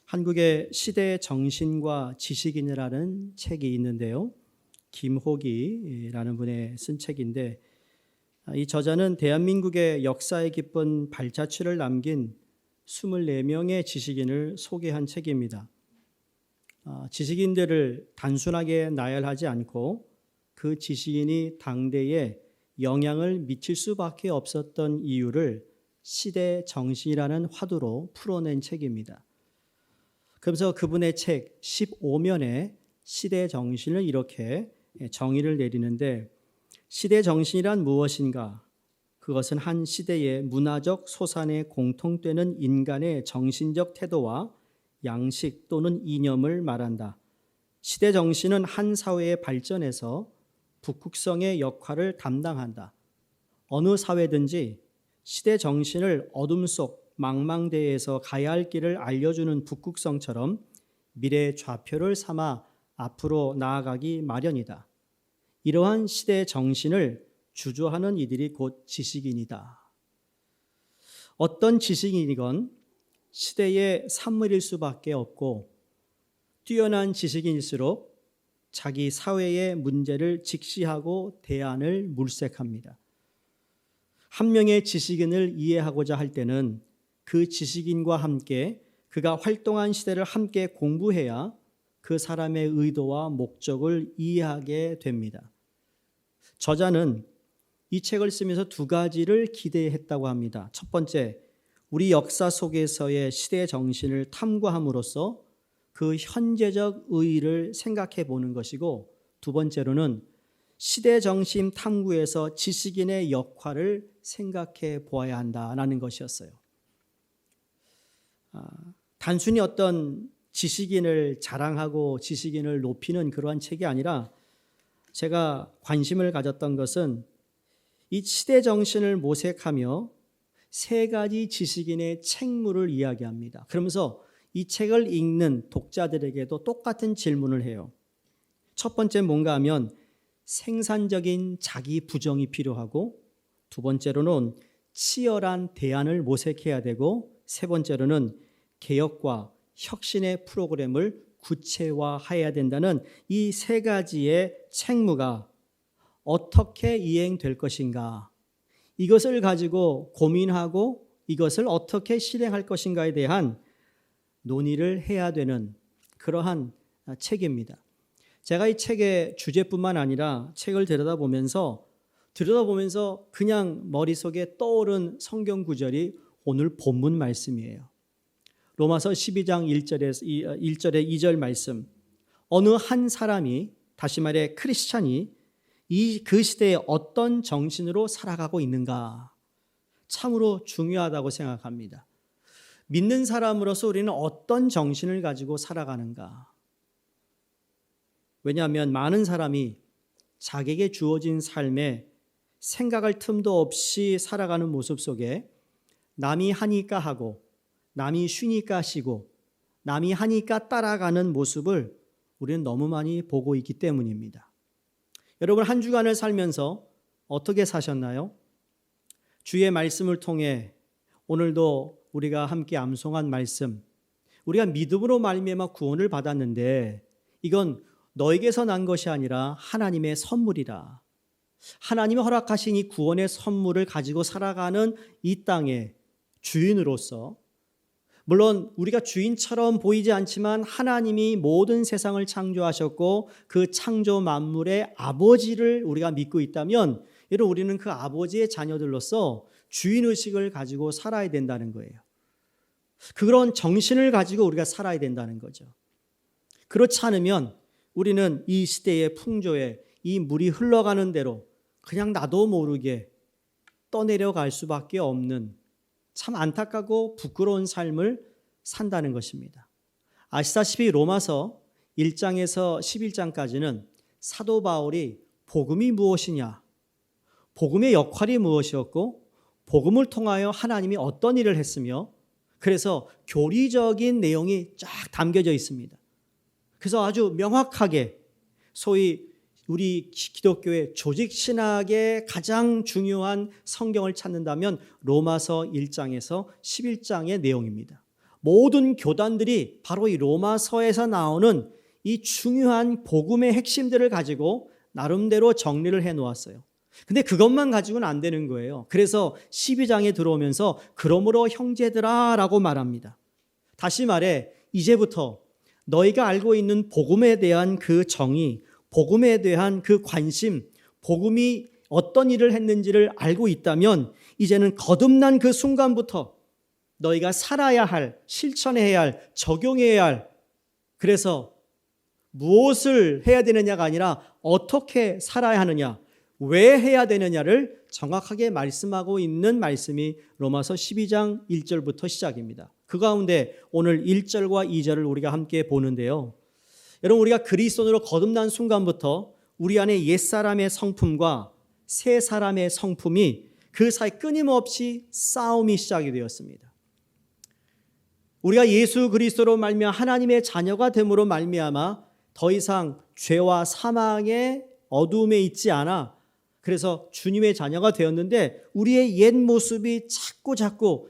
한국의 시대 정신과 지식인이라는 책이 있는데요. 김호기라는 분의 쓴 책인데 이 저자는 대한민국의 역사에 깊은 발자취를 남긴 24명의 지식인을 소개한 책입니다. 지식인들을 단순하게 나열하지 않고 그 지식인이 당대에 영향을 미칠 수밖에 없었던 이유를 시대 정신이라는 화두로 풀어낸 책입니다. 그래서 그분의 책 15면에 시대 정신을 이렇게 정의를 내리는데, 시대 정신이란 무엇인가? 그것은 한 시대의 문화적 소산에 공통되는 인간의 정신적 태도와 양식 또는 이념을 말한다. 시대 정신은 한 사회의 발전에서 북극성의 역할을 담당한다. 어느 사회든지 시대 정신을 어둠 속 망망대해에서 가야 할 길을 알려주는 북극성처럼 미래의 좌표를 삼아 앞으로 나아가기 마련이다. 이러한 시대 정신을 주조하는 이들이 곧 지식인이다. 어떤 지식인이건 시대의 산물일 수밖에 없고, 뛰어난 지식인일수록 자기 사회의 문제를 직시하고 대안을 물색합니다. 한 명의 지식인을 이해하고자 할 때는 그 지식인과 함께 그가 활동한 시대를 함께 공부해야 그 사람의 의도와 목적을 이해하게 됩니다. 저자는 이 책을 쓰면서 두 가지를 기대했다고 합니다. 첫 번째, 우리 역사 속에서의 시대 정신을 탐구함으로써 그 현재적 의의를 생각해 보는 것이고, 두 번째로는 시대 정신 탐구에서 지식인의 역할을 생각해 보아야 한다는 것이었어요. 단순히 어떤 지식인을 자랑하고 지식인을 높이는 그러한 책이 아니라, 제가 관심을 가졌던 것은 이 시대 정신을 모색하며 세 가지 지식인의 책무를 이야기합니다. 그러면서 이 책을 읽는 독자들에게도 똑같은 질문을 해요. 첫 번째 뭔가 하면 생산적인 자기 부정이 필요하고, 두 번째로는 치열한 대안을 모색해야 되고, 세 번째로는 개혁과 혁신의 프로그램을 구체화해야 된다는 이 세 가지의 책무가 어떻게 이행될 것인가, 이것을 가지고 고민하고 이것을 어떻게 실행할 것인가에 대한 논의를 해야 되는 그러한 책입니다. 제가 이 책의 주제뿐만 아니라 책을 들여다보면서 그냥 머릿속에 떠오른 성경 구절이 오늘 본문 말씀이에요. 로마서 12장 1절의 2절 말씀. 어느 한 사람이, 다시 말해 크리스찬이 그 시대에 어떤 정신으로 살아가고 있는가, 참으로 중요하다고 생각합니다. 믿는 사람으로서 우리는 어떤 정신을 가지고 살아가는가. 왜냐하면 많은 사람이 자기에게 주어진 삶에 생각할 틈도 없이 살아가는 모습 속에 남이 하니까 하고, 남이 쉬니까 쉬고, 남이 하니까 따라가는 모습을 우리는 너무 많이 보고 있기 때문입니다. 여러분, 한 주간을 살면서 어떻게 사셨나요? 주의 말씀을 통해 오늘도 우리가 함께 암송한 말씀, 우리가 믿음으로 말미암아 구원을 받았는데 이건 너에게서 난 것이 아니라 하나님의 선물이라. 하나님이 허락하신 이 구원의 선물을 가지고 살아가는 이 땅의 주인으로서, 물론 우리가 주인처럼 보이지 않지만 하나님이 모든 세상을 창조하셨고 그 창조 만물의 아버지를 우리가 믿고 있다면, 여러분, 우리는 그 아버지의 자녀들로서 주인의식을 가지고 살아야 된다는 거예요. 그런 정신을 가지고 우리가 살아야 된다는 거죠. 그렇지 않으면 우리는 이 시대의 풍조에 이 물이 흘러가는 대로 그냥 나도 모르게 떠내려갈 수밖에 없는 참 안타깝고 부끄러운 삶을 산다는 것입니다. 아시다시피 로마서 1장에서 11장까지는 사도 바울이 복음이 무엇이냐, 복음의 역할이 무엇이었고, 복음을 통하여 하나님이 어떤 일을 했으며, 그래서 교리적인 내용이 쫙 담겨져 있습니다. 그래서 아주 명확하게 소위 우리 기독교의 조직신학의 가장 중요한 성경을 찾는다면 로마서 1장에서 11장의 내용입니다. 모든 교단들이 바로 이 로마서에서 나오는 이 중요한 복음의 핵심들을 가지고 나름대로 정리를 해 놓았어요. 근데 그것만 가지고는 안 되는 거예요. 그래서 12장에 들어오면서 그러므로 형제들아 라고 말합니다. 다시 말해 이제부터 너희가 알고 있는 복음에 대한 그 정의, 복음에 대한 그 관심, 복음이 어떤 일을 했는지를 알고 있다면 이제는 거듭난 그 순간부터 너희가 살아야 할, 실천해야 할, 적용해야 할, 그래서 무엇을 해야 되느냐가 아니라 어떻게 살아야 하느냐, 왜 해야 되느냐를 정확하게 말씀하고 있는 말씀이 로마서 12장 1절부터 시작입니다. 그 가운데 오늘 1절과 2절을 우리가 함께 보는데요. 여러분, 우리가 그리스도인으로 거듭난 순간부터 우리 안에 옛사람의 성품과 새 사람의 성품이 그 사이 끊임없이 싸움이 시작이 되었습니다. 우리가 예수 그리스도로 말미암아 하나님의 자녀가 됨으로 말미암아 더 이상 죄와 사망의 어두움에 있지 않아 그래서 주님의 자녀가 되었는데 우리의 옛 모습이 자꾸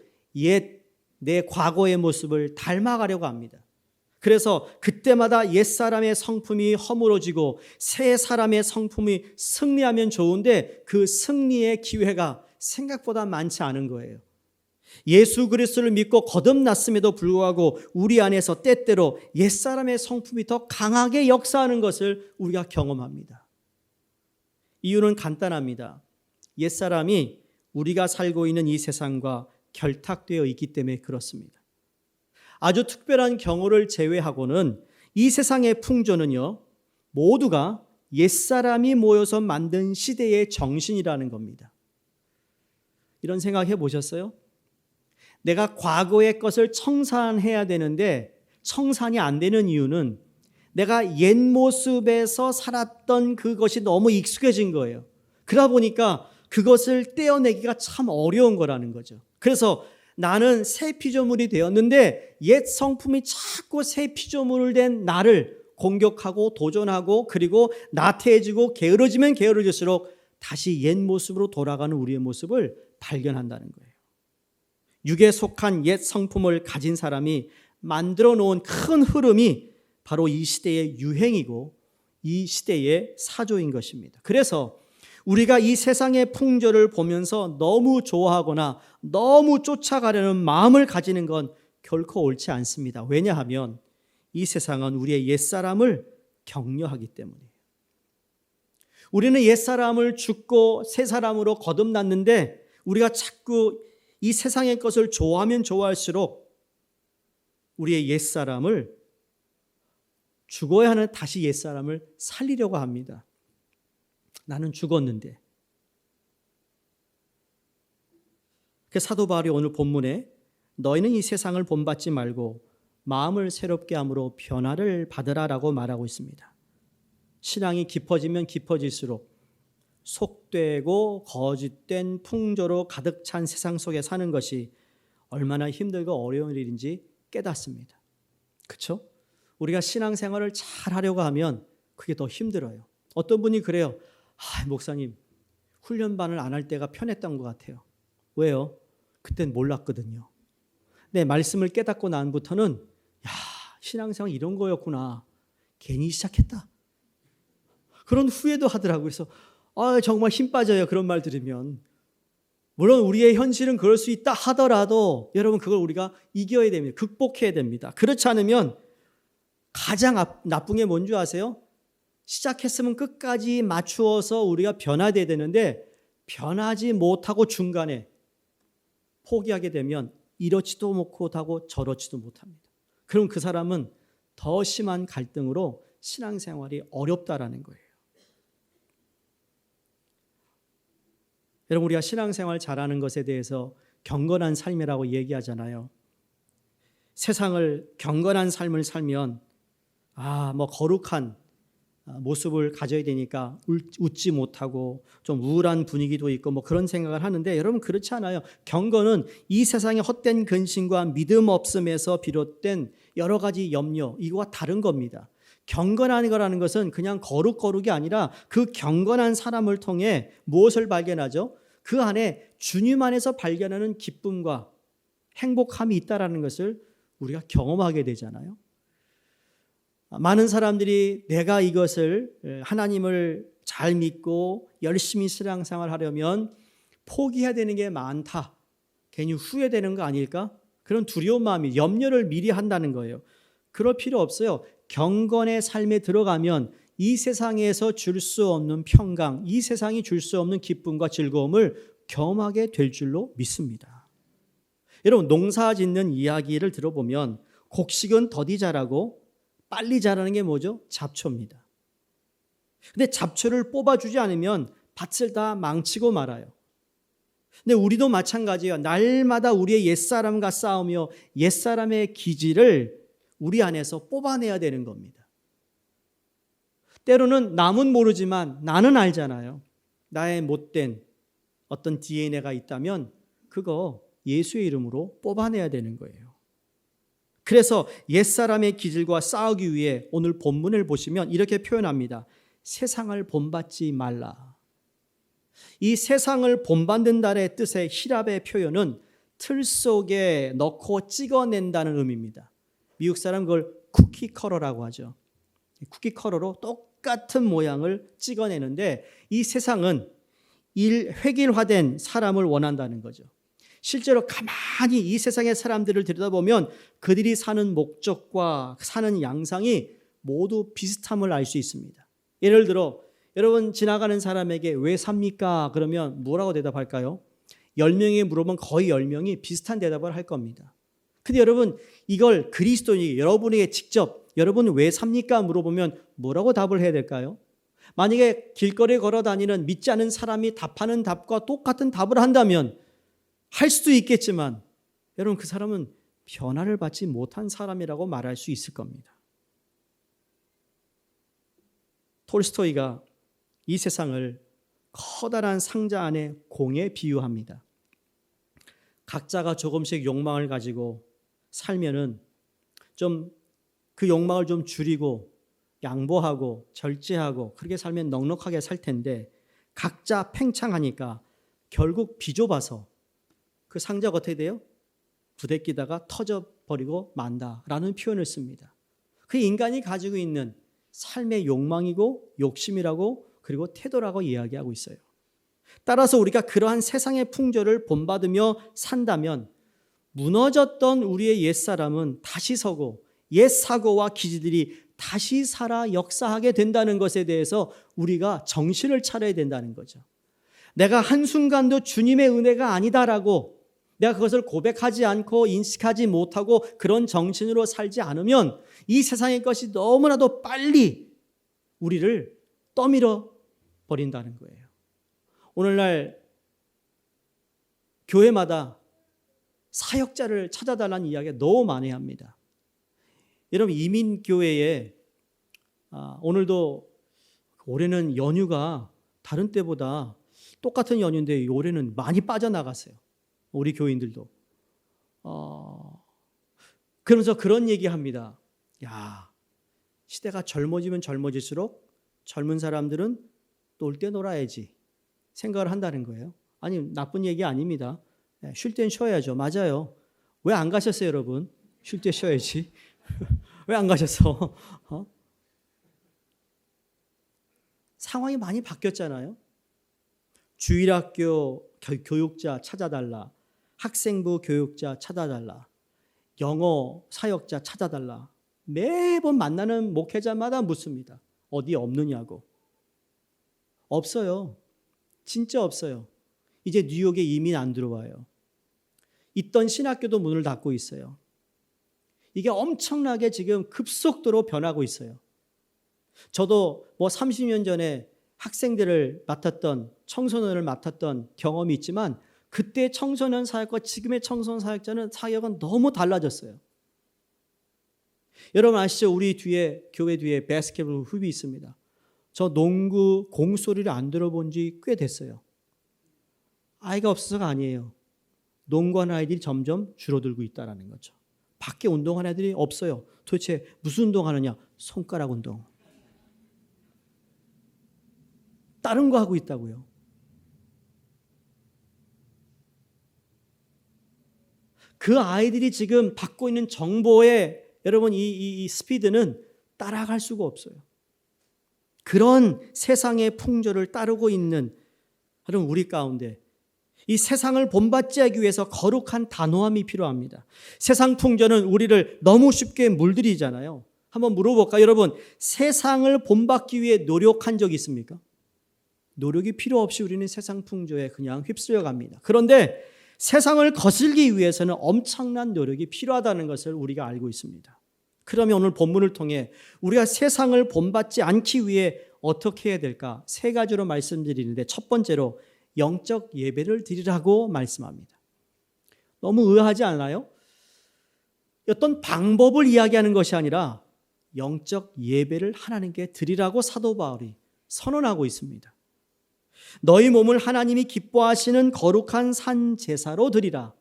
내 과거의 모습을 닮아가려고 합니다. 그래서 그때마다 옛사람의 성품이 허물어지고 새 사람의 성품이 승리하면 좋은데 그 승리의 기회가 생각보다 많지 않은 거예요. 예수 그리스도를 믿고 거듭났음에도 불구하고 우리 안에서 때때로 옛사람의 성품이 더 강하게 역사하는 것을 우리가 경험합니다. 이유는 간단합니다. 옛사람이 우리가 살고 있는 이 세상과 결탁되어 있기 때문에 그렇습니다. 아주 특별한 경우를 제외하고는 이 세상의 풍조는요, 모두가 옛사람이 모여서 만든 시대의 정신이라는 겁니다. 이런 생각 해보셨어요? 내가 과거의 것을 청산해야 되는데 청산이 안 되는 이유는 내가 옛 모습에서 살았던 그것이 너무 익숙해진 거예요. 그러다 보니까 그것을 떼어내기가 참 어려운 거라는 거죠. 그래서 나는 새 피조물이 되었는데 옛 성품이 자꾸 새 피조물 된 나를 공격하고 도전하고 그리고 나태해지고 게으러지면 게으러질수록 다시 옛 모습으로 돌아가는 우리의 모습을 발견한다는 거예요. 육에 속한 옛 성품을 가진 사람이 만들어 놓은 큰 흐름이 바로 이 시대의 유행이고 이 시대의 사조인 것입니다. 그래서 우리가 이 세상의 풍조를 보면서 너무 좋아하거나 너무 쫓아가려는 마음을 가지는 건 결코 옳지 않습니다. 왜냐하면 이 세상은 우리의 옛사람을 격려하기 때문이에요. 우리는 옛사람을 죽고 새 사람으로 거듭났는데 우리가 자꾸 이 세상의 것을 좋아하면 좋아할수록 우리의 옛사람을 죽어야 하는 다시 옛사람을 살리려고 합니다. 나는 죽었는데. 그 사도 바울이 오늘 본문에 너희는 이 세상을 본받지 말고 마음을 새롭게 함으로 변화를 받으라라고 말하고 있습니다. 신앙이 깊어지면 깊어질수록 속되고 거짓된 풍조로 가득 찬 세상 속에 사는 것이 얼마나 힘들고 어려운 일인지 깨닫습니다. 그렇죠? 우리가 신앙생활을 잘 하려고 하면 그게 더 힘들어요. 어떤 분이 그래요. 목사님, 훈련반을 안 할 때가 편했던 것 같아요. 왜요? 그땐 몰랐거든요. 네, 말씀을 깨닫고 난부터는 신앙생활 이런 거였구나. 괜히 시작했다. 그런 후회도 하더라고요. 그래서 정말 힘 빠져요. 그런 말 들으면. 물론 우리의 현실은 그럴 수 있다 하더라도 여러분 그걸 우리가 이겨야 됩니다. 극복해야 됩니다. 그렇지 않으면 가장 나쁜 게 뭔지 아세요? 시작했으면 끝까지 맞추어서 우리가 변화돼야 되는데 변하지 못하고 중간에 포기하게 되면 이렇지도 못하고 저렇지도 못합니다. 그럼 그 사람은 더 심한 갈등으로 신앙생활이 어렵다라는 거예요. 여러분 우리가 신앙생활 잘하는 것에 대해서 경건한 삶이라고 얘기하잖아요. 세상을 경건한 삶을 살면 거룩한 모습을 가져야 되니까 웃지 못하고 좀 우울한 분위기도 있고 그런 생각을 하는데 여러분 그렇지 않아요. 경건은 이 세상의 헛된 근심과 믿음 없음에서 비롯된 여러 가지 염려 이거와 다른 겁니다. 경건한 거라는 것은 그냥 거룩이 아니라 그 경건한 사람을 통해 무엇을 발견하죠? 그 안에 주님 안에서 발견하는 기쁨과 행복함이 있다라는 것을 우리가 경험하게 되잖아요. 많은 사람들이 내가 이것을 하나님을 잘 믿고 열심히 신앙생활 하려면 포기해야 되는 게 많다. 괜히 후회되는 거 아닐까? 그런 두려운 마음이 염려를 미리 한다는 거예요. 그럴 필요 없어요. 경건의 삶에 들어가면 이 세상에서 줄 수 없는 평강, 이 세상이 줄 수 없는 기쁨과 즐거움을 경험하게 될 줄로 믿습니다. 여러분, 농사 짓는 이야기를 들어보면 곡식은 더디 자라고 빨리 자라는 게 뭐죠? 잡초입니다. 근데 잡초를 뽑아주지 않으면 밭을 다 망치고 말아요. 근데 우리도 마찬가지예요. 날마다 우리의 옛사람과 싸우며 옛사람의 기질을 우리 안에서 뽑아내야 되는 겁니다. 때로는 남은 모르지만 나는 알잖아요. 나의 못된 어떤 DNA가 있다면 그거 예수의 이름으로 뽑아내야 되는 거예요. 그래서 옛사람의 기질과 싸우기 위해 오늘 본문을 보시면 이렇게 표현합니다. 세상을 본받지 말라. 이 세상을 본받는다의 뜻의 히랍의 표현은 틀 속에 넣고 찍어낸다는 의미입니다. 미국 사람 그걸 쿠키 컬러라고 하죠. 쿠키 컬러로 똑같은 모양을 찍어내는데 이 세상은 획일화된 사람을 원한다는 거죠. 실제로 가만히 이 세상의 사람들을 들여다보면 그들이 사는 목적과 사는 양상이 모두 비슷함을 알 수 있습니다. 예를 들어 여러분 지나가는 사람에게 왜 삽니까? 그러면 뭐라고 대답할까요? 10명이 물어보면 거의 10명이 비슷한 대답을 할 겁니다. 근데 여러분 이걸 그리스도인이 여러분에게 직접 여러분 왜 삽니까? 물어보면 뭐라고 답을 해야 될까요? 만약에 길거리에 걸어 다니는 믿지 않은 사람이 답하는 답과 똑같은 답을 한다면 할 수도 있겠지만 여러분 그 사람은 변화를 받지 못한 사람이라고 말할 수 있을 겁니다. 톨스토이가 이 세상을 커다란 상자 안에 공에 비유합니다. 각자가 조금씩 욕망을 가지고 살면은 좀 그 욕망을 좀 줄이고 양보하고 절제하고 그렇게 살면 넉넉하게 살 텐데 각자 팽창하니까 결국 비좁아서 그 상자가 어떻게 돼요? 부대끼다가 터져버리고 만다라는 표현을 씁니다. 그 인간이 가지고 있는 삶의 욕망이고 욕심이라고 그리고 태도라고 이야기하고 있어요. 따라서 우리가 그러한 세상의 풍조를 본받으며 산다면 무너졌던 우리의 옛사람은 다시 서고 옛 사고와 기질들이 다시 살아 역사하게 된다는 것에 대해서 우리가 정신을 차려야 된다는 거죠. 내가 한순간도 주님의 은혜가 아니다라고 내가 그것을 고백하지 않고 인식하지 못하고 그런 정신으로 살지 않으면 이 세상의 것이 너무나도 빨리 우리를 떠밀어 버린다는 거예요. 오늘날 교회마다 사역자를 찾아달라는 이야기가 너무 많이 합니다. 여러분 이민교회에 오늘도 올해는 연휴가 다른 때보다 똑같은 연휴인데 올해는 많이 빠져나갔어요. 우리 교인들도. 그러면서 그런 얘기합니다. 야, 시대가 젊어지면 젊어질수록 젊은 사람들은 놀 때 놀아야지 생각을 한다는 거예요. 아니 나쁜 얘기 아닙니다. 쉴 땐 쉬어야죠. 맞아요. 왜 안 가셨어요 여러분? 쉴 때 쉬어야지. 왜 안 가셨어? 상황이 많이 바뀌었잖아요. 주일학교 교육자 찾아달라. 학생부 교육자 찾아달라. 영어 사역자 찾아달라. 매번 만나는 목회자마다 묻습니다. 어디 없느냐고. 없어요. 진짜 없어요. 이제 뉴욕에 이민 안 들어와요. 있던 신학교도 문을 닫고 있어요. 이게 엄청나게 지금 급속도로 변하고 있어요. 저도 30년 전에 학생들을 맡았던 청소년을 맡았던 경험이 있지만 그때 청소년 사역과 지금의 청소년 사역은 너무 달라졌어요. 여러분 아시죠? 우리 뒤에 교회 뒤에 바스켓볼 훅이 있습니다. 저 농구 공소리를 안 들어본 지 꽤 됐어요. 아이가 없어서가 아니에요. 농구하는 아이들이 점점 줄어들고 있다는 거죠. 밖에 운동하는 애들이 없어요. 도대체 무슨 운동하느냐? 손가락 운동. 다른 거 하고 있다고요. 그 아이들이 지금 받고 있는 정보의 여러분 이 스피드는 따라갈 수가 없어요. 그런 세상의 풍조를 따르고 있는 여러분 우리 가운데 이 세상을 본받지 하기 위해서 거룩한 단호함이 필요합니다. 세상 풍조는 우리를 너무 쉽게 물들이잖아요. 한번 물어볼까요? 여러분, 세상을 본받기 위해 노력한 적이 있습니까? 노력이 필요 없이 우리는 세상 풍조에 그냥 휩쓸려 갑니다. 그런데 세상을 거슬기 위해서는 엄청난 노력이 필요하다는 것을 우리가 알고 있습니다. 그러면 오늘 본문을 통해 우리가 세상을 본받지 않기 위해 어떻게 해야 될까? 세 가지로 말씀드리는데 첫 번째로 영적 예배를 드리라고 말씀합니다. 너무 의아하지 않아요? 어떤 방법을 이야기하는 것이 아니라 영적 예배를 하나님께 드리라고 사도 바울이 선언하고 있습니다. 너희 몸을 하나님이 기뻐하시는 거룩한 산 제사로 드리라.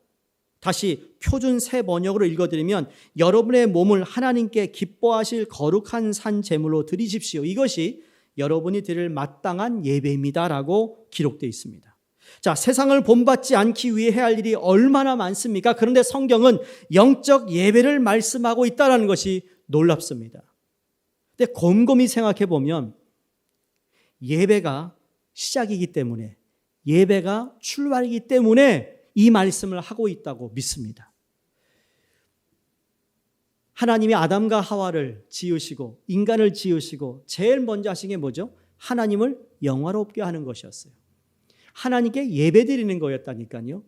다시 표준 새 번역으로 읽어드리면 여러분의 몸을 하나님께 기뻐하실 거룩한 산 제물로 드리십시오. 이것이 여러분이 드릴 마땅한 예배입니다라고 기록되어 있습니다. 자, 세상을 본받지 않기 위해 해야 할 일이 얼마나 많습니까? 그런데 성경은 영적 예배를 말씀하고 있다는 것이 놀랍습니다. 근데 곰곰이 생각해 보면 예배가 시작이기 때문에 예배가 출발이기 때문에 이 말씀을 하고 있다고 믿습니다. 하나님이 아담과 하와를 지으시고 인간을 지으시고 제일 먼저 하신 게 뭐죠? 하나님을 영화롭게 하는 것이었어요. 하나님께 예배드리는 거였다니까요.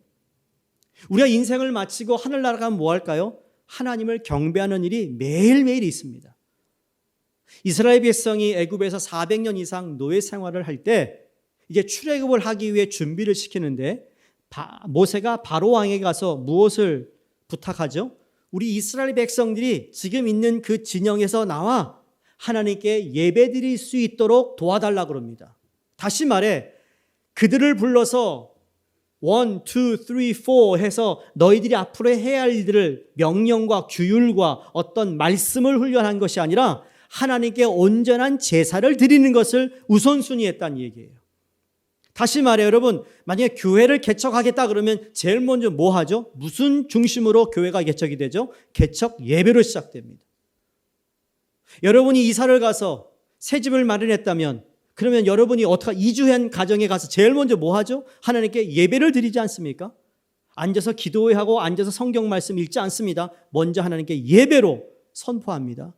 우리가 인생을 마치고 하늘나라 가면 뭐 할까요? 하나님을 경배하는 일이 매일매일 있습니다. 이스라엘 백성이 애굽에서 400년 이상 노예 생활을 할 때 이제 출애굽을 하기 위해 준비를 시키는데 모세가 바로 왕에게 가서 무엇을 부탁하죠? 우리 이스라엘 백성들이 지금 있는 그 진영에서 나와 하나님께 예배드릴 수 있도록 도와달라고 그럽니다. 다시 말해 그들을 불러서 1, 2, 3, 4 해서 너희들이 앞으로 해야 할 일들을 명령과 규율과 어떤 말씀을 훈련한 것이 아니라 하나님께 온전한 제사를 드리는 것을 우선순위했다는 얘기예요. 다시 말해 여러분, 만약에 교회를 개척하겠다 그러면 제일 먼저 뭐 하죠? 무슨 중심으로 교회가 개척이 되죠? 개척 예배로 시작됩니다. 여러분이 이사를 가서 새 집을 마련했다면 그러면 여러분이 어떻게 이주한 가정에 가서 제일 먼저 뭐 하죠? 하나님께 예배를 드리지 않습니까? 앉아서 기도하고 앉아서 성경 말씀 읽지 않습니다. 먼저 하나님께 예배로 선포합니다.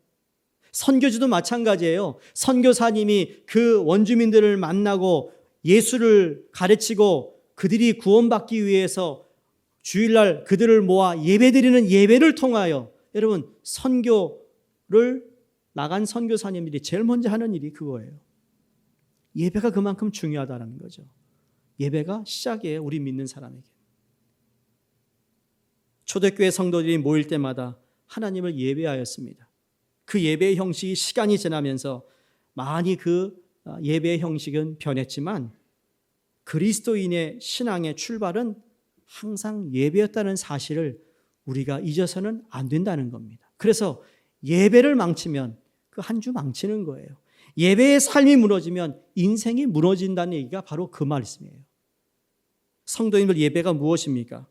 선교주도 마찬가지예요. 선교사님이 그 원주민들을 만나고 예수를 가르치고 그들이 구원받기 위해서 주일날 그들을 모아 예배드리는 예배를 통하여 여러분 선교를 나간 선교사님들이 제일 먼저 하는 일이 그거예요. 예배가 그만큼 중요하다는 거죠. 예배가 시작이에요. 우리 믿는 사람에게. 초대교회 성도들이 모일 때마다 하나님을 예배하였습니다. 그 예배의 형식이 시간이 지나면서 많이 그 예배의 형식은 변했지만 그리스도인의 신앙의 출발은 항상 예배였다는 사실을 우리가 잊어서는 안 된다는 겁니다. 그래서 예배를 망치면 그 한 주 망치는 거예요. 예배의 삶이 무너지면 인생이 무너진다는 얘기가 바로 그 말씀이에요. 성도님들, 예배가 무엇입니까?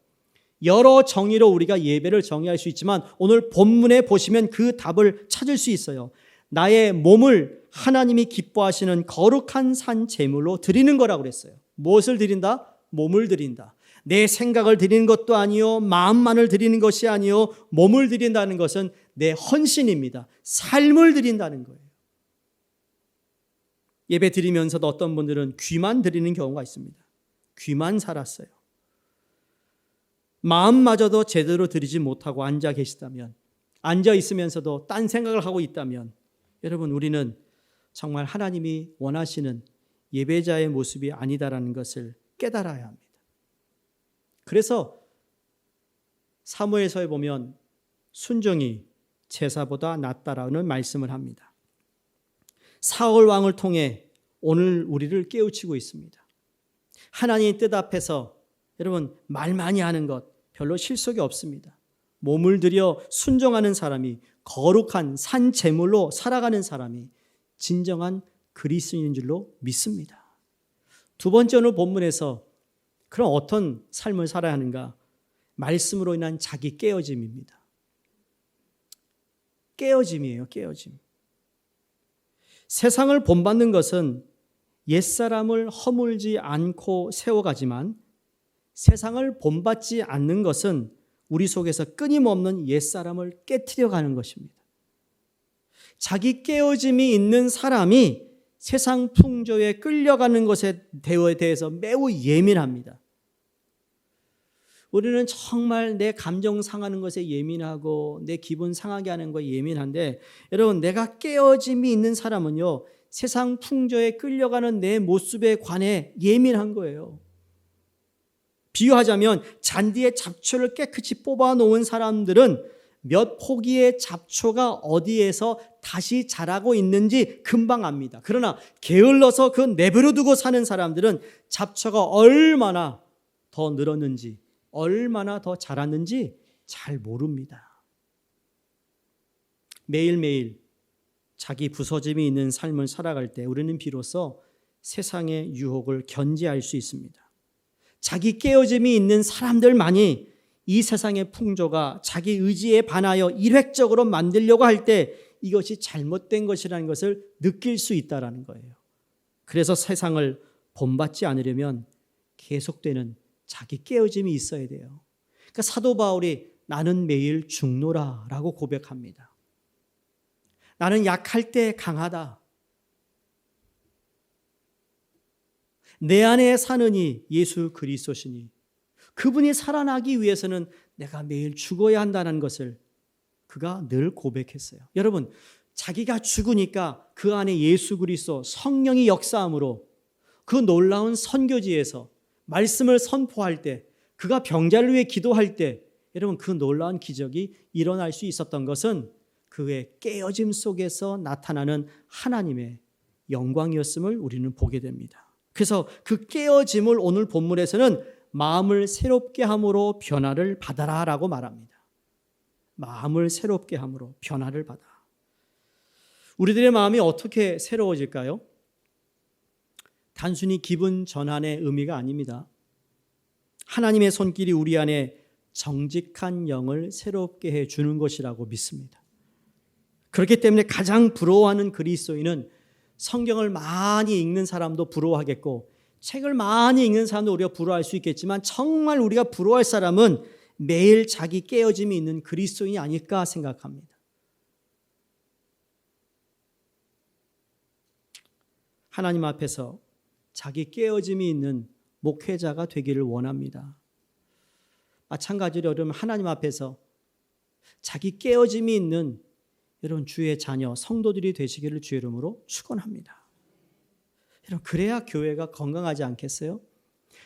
여러 정의로 우리가 예배를 정의할 수 있지만 오늘 본문에 보시면 그 답을 찾을 수 있어요. 나의 몸을 하나님이 기뻐하시는 거룩한 산 제물로 드리는 거라고 그랬어요. 무엇을 드린다? 몸을 드린다. 내 생각을 드리는 것도 아니요, 마음만을 드리는 것이 아니요, 몸을 드린다는 것은 내 헌신입니다. 삶을 드린다는 거예요. 예배 드리면서도 어떤 분들은 귀만 드리는 경우가 있습니다. 귀만 살았어요. 마음마저도 제대로 드리지 못하고 앉아 계시다면, 앉아 있으면서도 딴 생각을 하고 있다면 여러분, 우리는 정말 하나님이 원하시는 예배자의 모습이 아니다라는 것을 깨달아야 합니다. 그래서 사무엘서에 보면 순종이 제사보다 낫다라는 말씀을 합니다. 사울 왕을 통해 오늘 우리를 깨우치고 있습니다. 하나님의 뜻 앞에서 여러분 말 많이 하는 것 별로 실속이 없습니다. 몸을 들여 순종하는 사람이 거룩한 산 제물로 살아가는 사람이 진정한 그리스도인인 줄로 믿습니다. 두 번째 오늘 본문에서 그럼 어떤 삶을 살아야 하는가? 말씀으로 인한 자기 깨어짐입니다. 깨어짐이에요. 깨어짐. 세상을 본받는 것은 옛사람을 허물지 않고 세워가지만 세상을 본받지 않는 것은 우리 속에서 끊임없는 옛사람을 깨트려가는 것입니다. 자기 깨어짐이 있는 사람이 세상 풍조에 끌려가는 것에 대해서 매우 예민합니다. 우리는 정말 내 감정 상하는 것에 예민하고 내 기분 상하게 하는 것에 예민한데, 여러분, 내가 깨어짐이 있는 사람은요, 세상 풍조에 끌려가는 내 모습에 관해 예민한 거예요. 비유하자면 잔디의 잡초를 깨끗이 뽑아놓은 사람들은 몇 포기의 잡초가 어디에서 다시 자라고 있는지 금방 압니다. 그러나 게을러서 그 내버려 두고 사는 사람들은 잡초가 얼마나 더 늘었는지, 얼마나 더 자랐는지 잘 모릅니다. 매일매일 자기 부서짐이 있는 삶을 살아갈 때 우리는 비로소 세상의 유혹을 견제할 수 있습니다. 자기 깨어짐이 있는 사람들만이 이 세상의 풍조가 자기 의지에 반하여 일획적으로 만들려고 할 때 이것이 잘못된 것이라는 것을 느낄 수 있다는 거예요. 그래서 세상을 본받지 않으려면 계속되는 자기 깨어짐이 있어야 돼요. 그러니까 사도 바울이 나는 매일 죽노라라고 고백합니다. 나는 약할 때 강하다. 내 안에 사느니 예수 그리스도시니 그분이 살아나기 위해서는 내가 매일 죽어야 한다는 것을 그가 늘 고백했어요. 여러분, 자기가 죽으니까 그 안에 예수 그리스도 성령이 역사함으로 그 놀라운 선교지에서 말씀을 선포할 때, 그가 병자를 위해 기도할 때, 여러분, 그 놀라운 기적이 일어날 수 있었던 것은 그의 깨어짐 속에서 나타나는 하나님의 영광이었음을 우리는 보게 됩니다. 그래서 그 깨어짐을 오늘 본문에서는 마음을 새롭게 함으로 변화를 받아라라고 말합니다. 마음을 새롭게 함으로 변화를 받아. 우리들의 마음이 어떻게 새로워질까요? 단순히 기분 전환의 의미가 아닙니다. 하나님의 손길이 우리 안에 정직한 영을 새롭게 해주는 것이라고 믿습니다. 그렇기 때문에 가장 부러워하는 그리스도인은 성경을 많이 읽는 사람도 부러워하겠고, 책을 많이 읽는 사람도 우리가 부러워할 수 있겠지만, 정말 우리가 부러워할 사람은 매일 자기 깨어짐이 있는 그리스도인이 아닐까 생각합니다. 하나님 앞에서 자기 깨어짐이 있는 목회자가 되기를 원합니다. 마찬가지로 여러분, 하나님 앞에서 자기 깨어짐이 있는 여러분 주의 자녀 성도들이 되시기를 주의 이름으로 축원합니다. 여러분, 그래야 교회가 건강하지 않겠어요?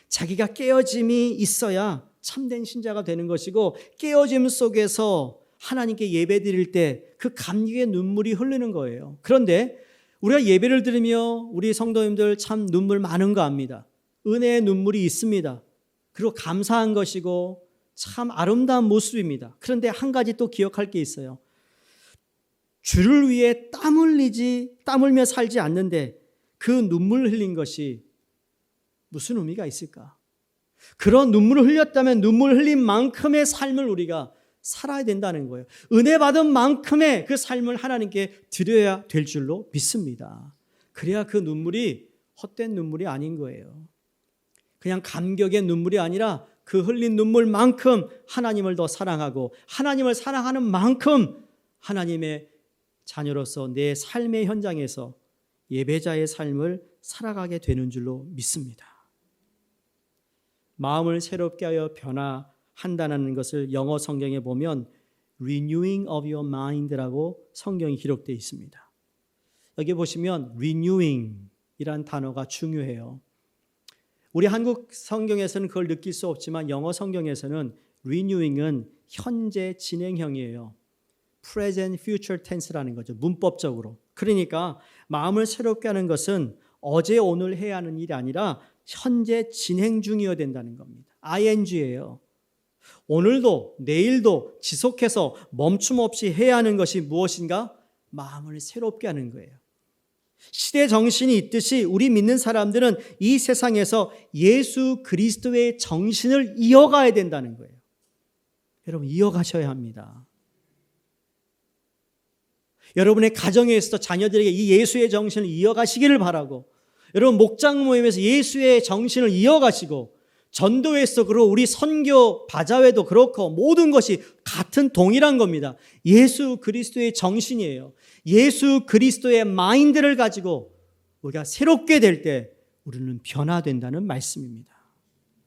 자기가 깨어짐이 있어야 참된 신자가 되는 것이고, 깨어짐 속에서 하나님께 예배 드릴 때 그 감격의 눈물이 흐르는 거예요. 그런데 우리가 예배를 드리며 우리 성도님들 참 눈물 많은 거 압니다. 은혜의 눈물이 있습니다. 그리고 감사한 것이고 참 아름다운 모습입니다. 그런데 한 가지 또 기억할 게 있어요. 주를 위해 땀 흘려 살지 않는데 그 눈물 흘린 것이 무슨 의미가 있을까? 그런 눈물을 흘렸다면 눈물 흘린 만큼의 삶을 우리가 살아야 된다는 거예요. 은혜 받은 만큼의 그 삶을 하나님께 드려야 될 줄로 믿습니다. 그래야 그 눈물이 헛된 눈물이 아닌 거예요. 그냥 감격의 눈물이 아니라 그 흘린 눈물만큼 하나님을 더 사랑하고, 하나님을 사랑하는 만큼 하나님의 자녀로서 내 삶의 현장에서 예배자의 삶을 살아가게 되는 줄로 믿습니다. 마음을 새롭게 하여 변화한다는 것을 영어 성경에 보면 renewing of your mind라고 성경이 기록되어 있습니다. 여기 보시면 renewing이란 단어가 중요해요. 우리 한국 성경에서는 그걸 느낄 수 없지만 영어 성경에서는 renewing은 현재 진행형이에요. present, future tense라는 거죠. 문법적으로. 그러니까 마음을 새롭게 하는 것은 어제 오늘 해야 하는 일이 아니라 현재 진행 중이어야 된다는 겁니다. ing예요. 오늘도 내일도 지속해서 멈춤 없이 해야 하는 것이 무엇인가? 마음을 새롭게 하는 거예요. 시대 정신이 있듯이 우리 믿는 사람들은 이 세상에서 예수 그리스도의 정신을 이어가야 된다는 거예요. 여러분 이어가셔야 합니다. 여러분의 가정에서도 자녀들에게 이 예수의 정신을 이어가시기를 바라고, 여러분 목장 모임에서 예수의 정신을 이어가시고, 전도회에서 그렇고 우리 선교 바자회도 그렇고 모든 것이 같은 동일한 겁니다. 예수 그리스도의 정신이에요. 예수 그리스도의 마인드를 가지고 우리가 새롭게 될 때 우리는 변화된다는 말씀입니다.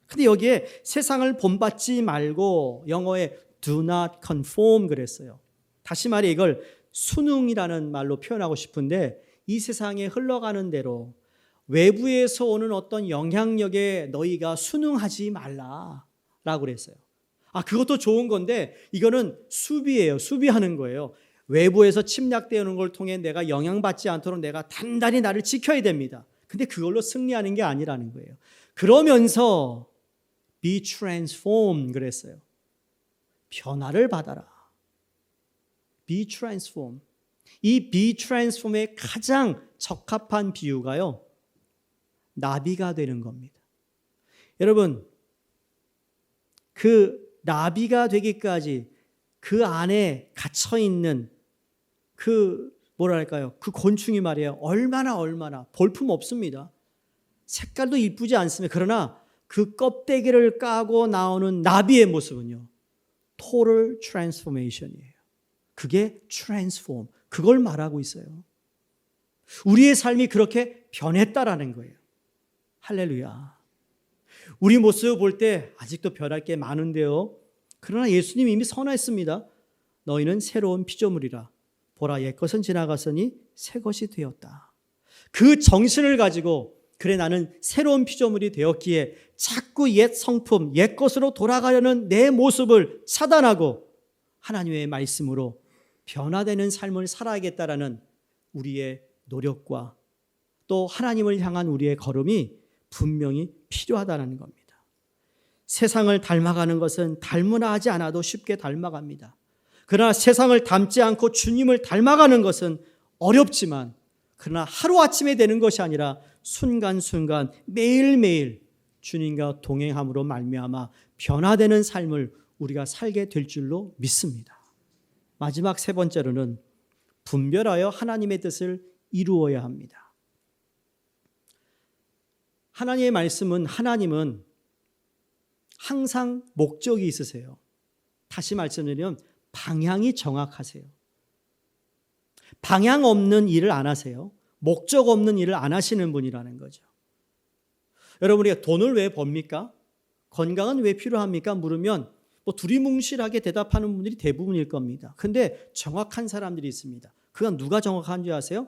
근데 여기에 세상을 본받지 말고, 영어에 do not conform 그랬어요. 다시 말해 이걸 순응이라는 말로 표현하고 싶은데, 이 세상에 흘러가는 대로 외부에서 오는 어떤 영향력에 너희가 순응하지 말라라고 그랬어요. 그것도 좋은 건데 이거는 수비예요. 수비하는 거예요. 외부에서 침략되는 걸 통해 내가 영향받지 않도록 내가 단단히 나를 지켜야 됩니다. 근데 그걸로 승리하는 게 아니라는 거예요. 그러면서 be transformed 그랬어요. 변화를 받아라. be transformed. 이 be transform의 가장 적합한 비유가요, 나비가 되는 겁니다. 여러분, 그 나비가 되기까지 그 안에 갇혀 있는 그 뭐랄까요? 그 곤충이 말이에요. 얼마나 볼품 없습니다. 색깔도 이쁘지 않습니다. 그러나 그 껍데기를 까고 나오는 나비의 모습은요, total transformation이에요. 그게 transform. 그걸 말하고 있어요. 우리의 삶이 그렇게 변했다라는 거예요. 할렐루야. 우리 모습을 볼 때 아직도 변할 게 많은데요. 그러나 예수님이 이미 선언했습니다. 너희는 새로운 피조물이라. 보라, 옛것은 지나갔으니 새것이 되었다. 그 정신을 가지고, 그래 나는 새로운 피조물이 되었기에 자꾸 옛 성품, 옛 것으로 돌아가려는 내 모습을 차단하고 하나님의 말씀으로 변화되는 삶을 살아야겠다라는 우리의 노력과 또 하나님을 향한 우리의 걸음이 분명히 필요하다는 겁니다. 세상을 닮아가는 것은 닮으라 하지 않아도 쉽게 닮아갑니다. 그러나 세상을 닮지 않고 주님을 닮아가는 것은 어렵지만, 그러나 하루아침에 되는 것이 아니라 순간순간 매일매일 주님과 동행함으로 말미암아 변화되는 삶을 우리가 살게 될 줄로 믿습니다. 마지막 세 번째로는 분별하여 하나님의 뜻을 이루어야 합니다. 하나님의 말씀은, 하나님은 항상 목적이 있으세요. 다시 말씀드리면 방향이 정확하세요. 방향 없는 일을 안 하세요. 목적 없는 일을 안 하시는 분이라는 거죠. 여러분, 우리가 돈을 왜 법니까? 건강은 왜 필요합니까? 물으면 두리뭉실하게 대답하는 분들이 대부분일 겁니다. 근데 정확한 사람들이 있습니다. 그건 누가 정확한 줄 아세요?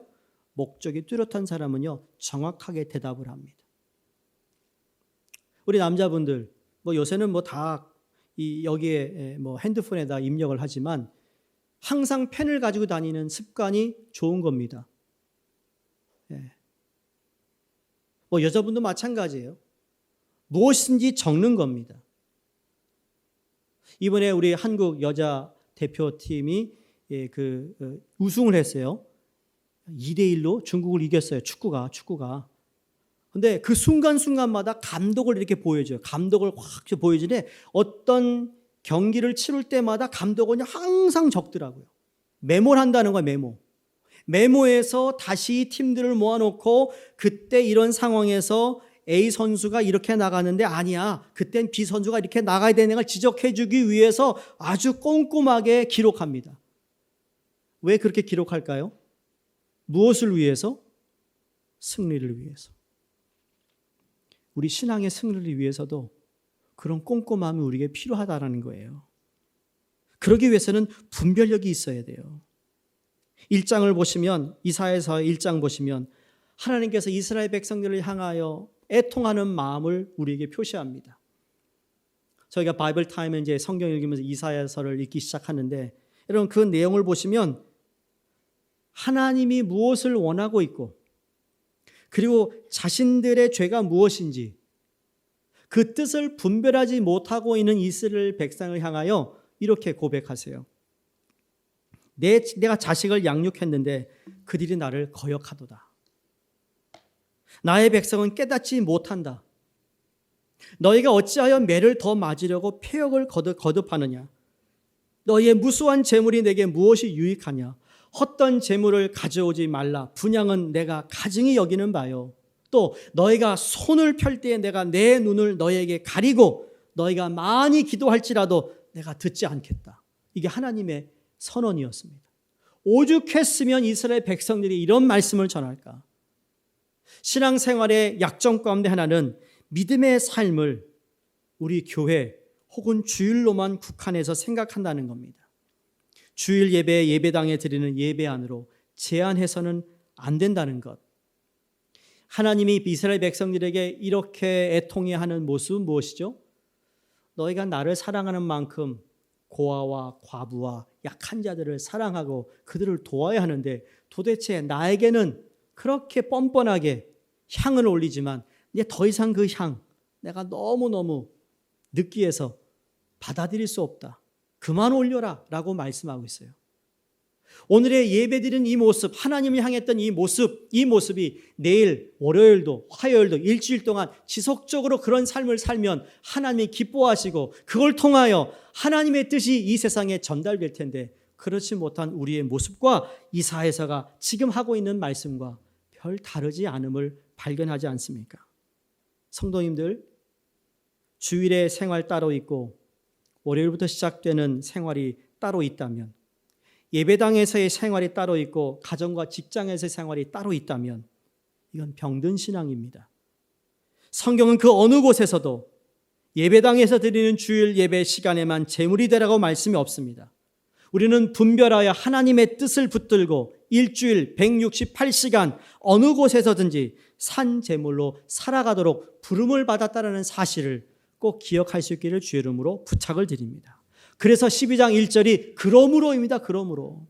목적이 뚜렷한 사람은요, 정확하게 대답을 합니다. 우리 남자분들, 요새는 다 여기에 핸드폰에다 입력을 하지만 항상 펜을 가지고 다니는 습관이 좋은 겁니다. 여자분도 마찬가지예요. 무엇인지 적는 겁니다. 이번에 우리 한국 여자 대표팀이 우승을 했어요. 2대1로 중국을 이겼어요. 축구가. 근데 그 순간순간마다 감독을 이렇게 보여줘요. 감독을 확 보여주는데 어떤 경기를 치를 때마다 감독은 항상 적더라고요. 메모를 한다는 거예요. 메모에서 다시 팀들을 모아놓고 그때 이런 상황에서 A 선수가 이렇게 나가는데 아니야. 그땐 B 선수가 이렇게 나가야 되는 걸 지적해주기 위해서 아주 꼼꼼하게 기록합니다. 왜 그렇게 기록할까요? 무엇을 위해서? 승리를 위해서. 우리 신앙의 승리를 위해서도 그런 꼼꼼함이 우리에게 필요하다는 거예요. 그러기 위해서는 분별력이 있어야 돼요. 1장을 보시면, 이사야서 1장 보시면 하나님께서 이스라엘 백성들을 향하여 애통하는 마음을 우리에게 표시합니다. 저희가 바이블 타임에 이제 성경 읽으면서 이사야서를 읽기 시작하는데, 여러분 그 내용을 보시면 하나님이 무엇을 원하고 있고, 그리고 자신들의 죄가 무엇인지 그 뜻을 분별하지 못하고 있는 이스라엘 백성을 향하여 이렇게 고백하세요. 내가 자식을 양육했는데 그들이 나를 거역하도다. 나의 백성은 깨닫지 못한다. 너희가 어찌하여 매를 더 맞으려고 패역을 거듭하느냐. 너희의 무수한 재물이 내게 무엇이 유익하냐? 헛된 재물을 가져오지 말라. 분양은 내가 가증히 여기는 바요. 또 너희가 손을 펼 때에 내가 내 눈을 너희에게 가리고 너희가 많이 기도할지라도 내가 듣지 않겠다. 이게 하나님의 선언이었습니다. 오죽했으면 이스라엘 백성들이 이런 말씀을 전할까? 신앙생활의 약점 가운데 하나는 믿음의 삶을 우리 교회 혹은 주일로만 국한해서 생각한다는 겁니다. 주일 예배, 예배당에 드리는 예배 안으로 제한해서는 안 된다는 것. 하나님이 이스라엘 백성들에게 이렇게 애통해하는 모습은 무엇이죠? 너희가 나를 사랑하는 만큼 고아와 과부와 약한 자들을 사랑하고 그들을 도와야 하는데 도대체 나에게는 그렇게 뻔뻔하게 향을 올리지만 이제 더 이상 그 향 내가 너무너무 느끼해서 받아들일 수 없다. 그만 올려라 라고 말씀하고 있어요. 오늘의 예배드린 이 모습, 하나님을 향했던 이 모습이 내일 월요일도 화요일도 일주일 동안 지속적으로 그런 삶을 살면 하나님이 기뻐하시고 그걸 통하여 하나님의 뜻이 이 세상에 전달될 텐데 그렇지 못한 우리의 모습과 이사야서가 지금 하고 있는 말씀과 별 다르지 않음을 발견하지 않습니까? 성도님들, 주일의 생활 따로 있고 월요일부터 시작되는 생활이 따로 있다면, 예배당에서의 생활이 따로 있고 가정과 직장에서의 생활이 따로 있다면 이건 병든 신앙입니다. 성경은 그 어느 곳에서도 예배당에서 드리는 주일 예배 시간에만 제물이 되라고 말씀이 없습니다. 우리는 분별하여 하나님의 뜻을 붙들고 일주일 168시간 어느 곳에서든지 산 제물로 살아가도록 부름을 받았다는 사실을 꼭 기억할 수 있기를 주의 이름으로 부탁을 드립니다. 그래서 12장 1절이 그러므로입니다. 그러므로.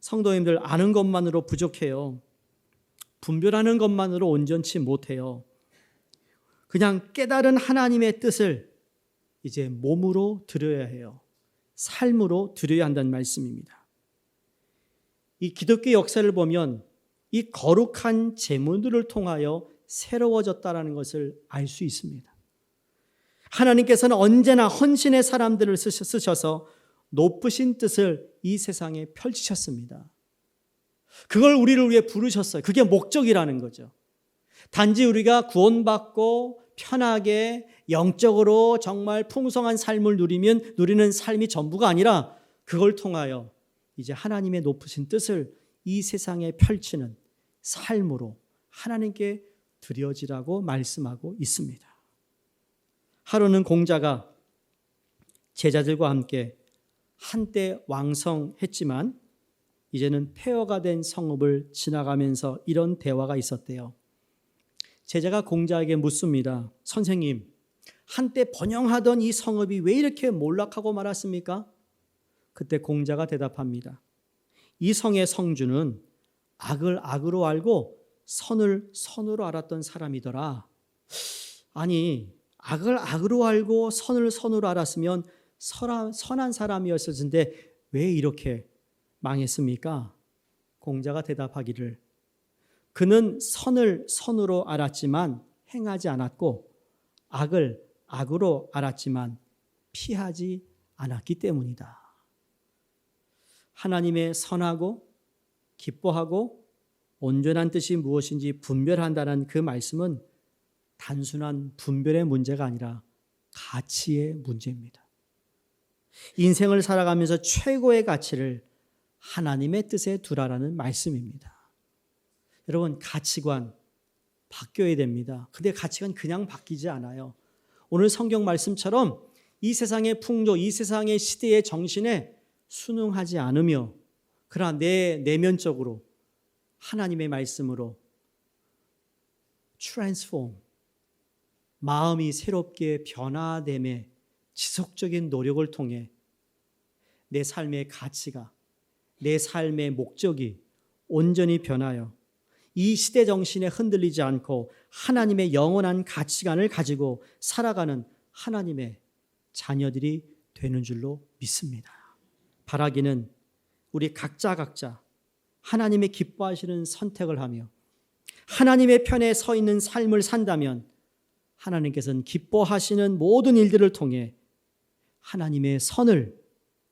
성도님들, 아는 것만으로 부족해요. 분별하는 것만으로 온전치 못해요. 그냥 깨달은 하나님의 뜻을 이제 몸으로 드려야 해요. 삶으로 드려야 한다는 말씀입니다. 이 기독교 역사를 보면 이 거룩한 제물들을 통하여 새로워졌다는 것을 알 수 있습니다. 하나님께서는 언제나 헌신의 사람들을 쓰셔서 높으신 뜻을 이 세상에 펼치셨습니다. 그걸 우리를 위해 부르셨어요. 그게 목적이라는 거죠. 단지 우리가 구원받고 편하게 영적으로 정말 풍성한 삶을 누리는 삶이 전부가 아니라 그걸 통하여 이제 하나님의 높으신 뜻을 이 세상에 펼치는 삶으로 하나님께 드려지라고 말씀하고 있습니다. 하루는 공자가 제자들과 함께 한때 왕성했지만 이제는 폐허가 된 성읍을 지나가면서 이런 대화가 있었대요. 제자가 공자에게 묻습니다. 선생님, 한때 번영하던 이 성읍이 왜 이렇게 몰락하고 말았습니까? 그때 공자가 대답합니다. 이 성의 성주는 악을 악으로 알고 선을 선으로 알았던 사람이더라. 아니, 악을 악으로 알고 선을 선으로 알았으면 선한 사람이었을 텐데 왜 이렇게 망했습니까? 공자가 대답하기를 그는 선을 선으로 알았지만 행하지 않았고 악을 악으로 알았지만 피하지 않았기 때문이다. 하나님의 선하고 기뻐하고 온전한 뜻이 무엇인지 분별한다는 그 말씀은 단순한 분별의 문제가 아니라 가치의 문제입니다. 인생을 살아가면서 최고의 가치를 하나님의 뜻에 두라라는 말씀입니다. 여러분, 가치관 바뀌어야 됩니다. 근데 가치관 그냥 바뀌지 않아요. 오늘 성경 말씀처럼 이 세상의 풍조, 이 세상의 시대의 정신에 순응하지 않으며 그러나 내 내면적으로 하나님의 말씀으로 transform, 마음이 새롭게 변화됨에 지속적인 노력을 통해 내 삶의 가치가, 내 삶의 목적이 온전히 변하여 이 시대 정신에 흔들리지 않고 하나님의 영원한 가치관을 가지고 살아가는 하나님의 자녀들이 되는 줄로 믿습니다. 바라기는 우리 각자 하나님의 기뻐하시는 선택을 하며 하나님의 편에 서 있는 삶을 산다면 하나님께서는 기뻐하시는 모든 일들을 통해 하나님의 선을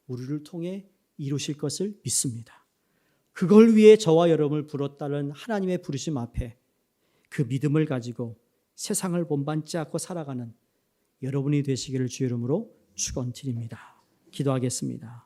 우리를 통해 이루실 것을 믿습니다. 그걸 위해 저와 여러분을 불렀다는 하나님의 부르심 앞에 그 믿음을 가지고 세상을 본받지 않고 살아가는 여러분이 되시기를 주의 이름으로 축원드립니다. 기도하겠습니다.